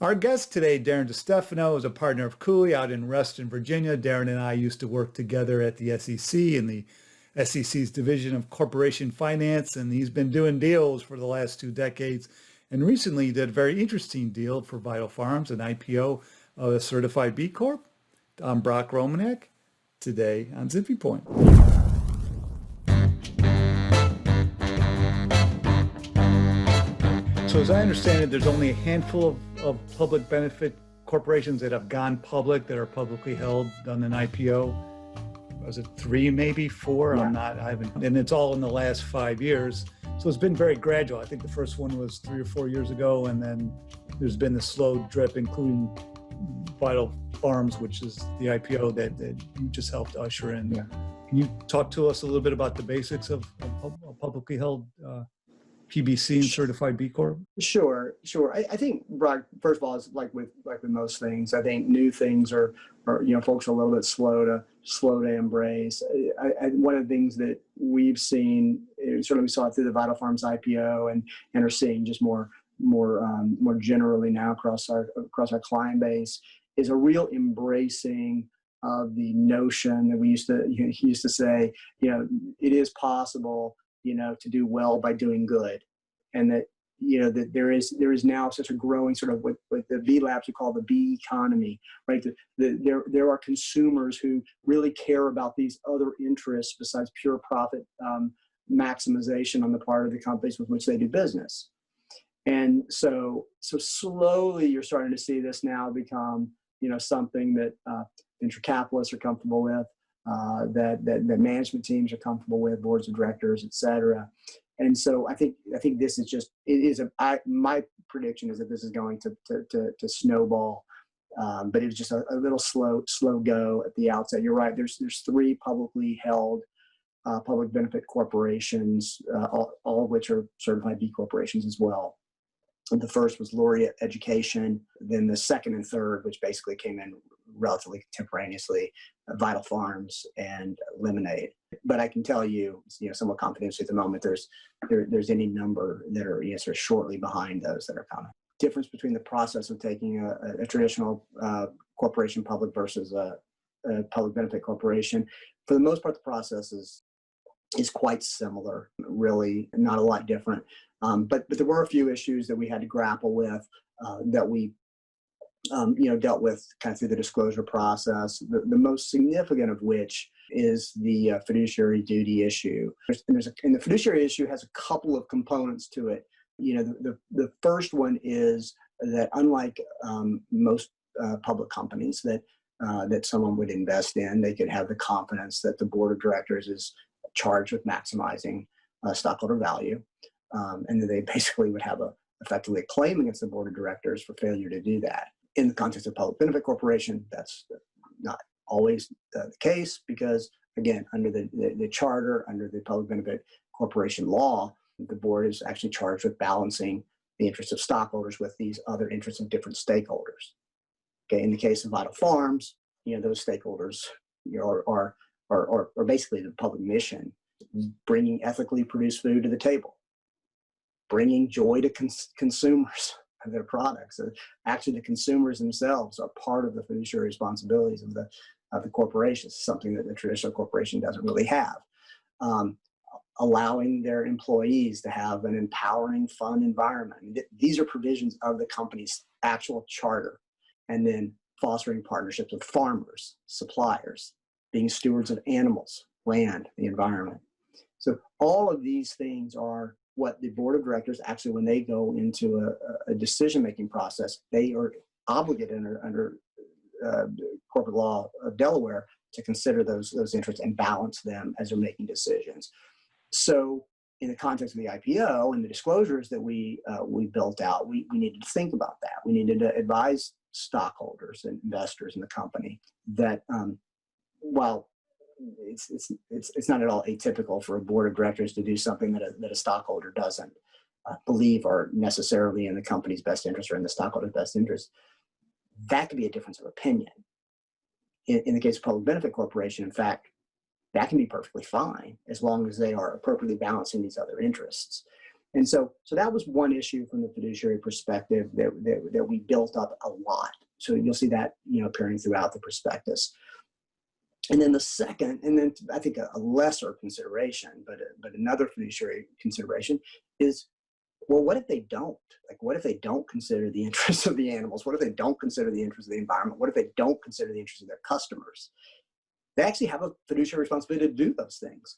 Our guest today, Darren DeStefano, is a partner of Cooley out in Reston, Virginia. Darren and I used to work together at the SEC in the SEC's Division of Corporation Finance, and he's been doing deals for the last 2 decades. And recently he did a very interesting deal for Vital Farms, an IPO of a certified B Corp. I'm Brock Romanek, today on Zippy Point. So as I understand it, there's only a handful of public benefit corporations that have gone public, that are publicly held, done an IPO. Was it 3, maybe 4? Yeah. I haven't, and it's all in the last 5 years. So it's been very gradual. I think the first one was 3 or 4 years ago, and then there's been the slow drip, including Vital Farms, which is the IPO that you just helped usher in. Yeah. Can you talk to us a little bit about the basics of publicly held PBC and certified B Corp? Sure. I think, Brock, first of all, it's like with most things. I think new things are folks are a little bit slow to embrace. One of the things that we've seen, certainly we saw it through the Vital Farms IPO, and are seeing just more generally now across our client base, is a real embracing of the notion that he used to say, it is possible, to do well by doing good. And that, that there is now such a growing sort of what the V Labs would call the B economy, right? There are consumers who really care about these other interests besides pure profit maximization on the part of the companies with which they do business. And so slowly you're starting to see this now become, something that venture capitalists are comfortable with, that management teams are comfortable with, boards of directors, et cetera. And so I think this is just, my prediction is that this is going to snowball, but it's just a little slow go at the outset. You're right. There's 3 publicly held public benefit corporations, all of which are certified B corporations as well. The first was Laureate Education, then the second and third, which basically came in relatively contemporaneously, Vital Farms and Lemonade. But I can tell you, somewhat confidentially at the moment, there's any number that are sort of shortly behind those that are coming. Difference between the process of taking a traditional corporation public versus a public benefit corporation, for the most part, the process is quite similar, really not a lot different. But there were a few issues that we had to grapple with that we dealt with kind of through the disclosure process. The most significant of which is the fiduciary duty issue. And the fiduciary issue has a couple of components to it. The first one is that unlike most public companies that someone would invest in, they could have the confidence that the board of directors is charged with maximizing stockholder value. And that they basically would have effectively a claim against the board of directors for failure to do that. In the context of public benefit corporation, that's not always the case because, again, under the charter, under the public benefit corporation law, the board is actually charged with balancing the interests of stockholders with these other interests of different stakeholders. Okay, in the case of Vital Farms, those stakeholders are basically the public mission, bringing ethically produced food to the table, bringing joy to consumers of their products. Actually, the consumers themselves are part of the fiduciary responsibilities of the corporations, something that the traditional corporation doesn't really have. Allowing their employees to have an empowering, fun environment. These are provisions of the company's actual charter. And then fostering partnerships with farmers, suppliers, being stewards of animals, land, the environment. So all of these things are what the board of directors, actually, when they go into a decision-making process, they are obligated under corporate law of Delaware to consider those interests and balance them as they're making decisions. So in the context of the IPO and the disclosures that we built out, we needed to think about that. We needed to advise stockholders and investors in the company that while it's not at all atypical for a board of directors to do something that a stockholder doesn't believe are necessarily in the company's best interest or in the stockholder's best interest, that could be a difference of opinion. In the case of public benefit corporation, in fact, that can be perfectly fine as long as they are appropriately balancing these other interests. And so that was one issue from the fiduciary perspective that we built up a lot. So you'll see that, appearing throughout the prospectus. And then the second, and then I think a lesser consideration, but another fiduciary consideration is, well, what if they don't? Like, what if they don't consider the interests of the animals? What if they don't consider the interests of the environment? What if they don't consider the interests of their customers? They actually have a fiduciary responsibility to do those things.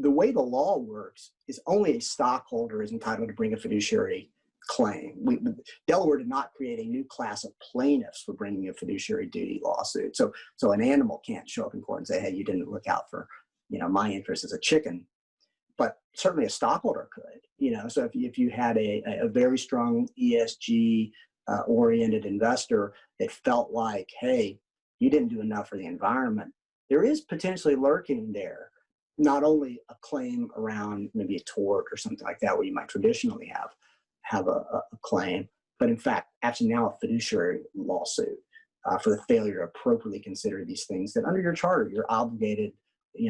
The way the law works is only a stockholder is entitled to bring a fiduciary claim. Delaware did not create a new class of plaintiffs for bringing a fiduciary duty lawsuit. So an animal can't show up in court and say, hey, you didn't look out for, my interest as a chicken. But certainly a stockholder could, so if you had a very strong ESG oriented investor that felt like, hey, you didn't do enough for the environment, there is potentially lurking there, not only a claim around maybe a tort or something like that, where you might traditionally have a claim, but in fact, actually now a fiduciary lawsuit for the failure to appropriately consider these things that under your charter, you're obligated,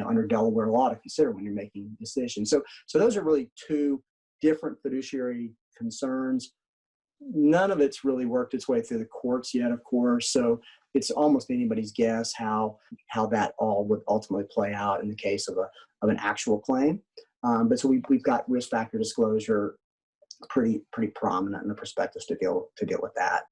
under Delaware law to consider when you're making decisions. So those are really two different fiduciary concerns. None of it's really worked its way through the courts yet, of course. So it's almost anybody's guess how that all would ultimately play out in the case of an actual claim. But so we've got risk factor disclosure pretty prominent in the prospectus to deal with that.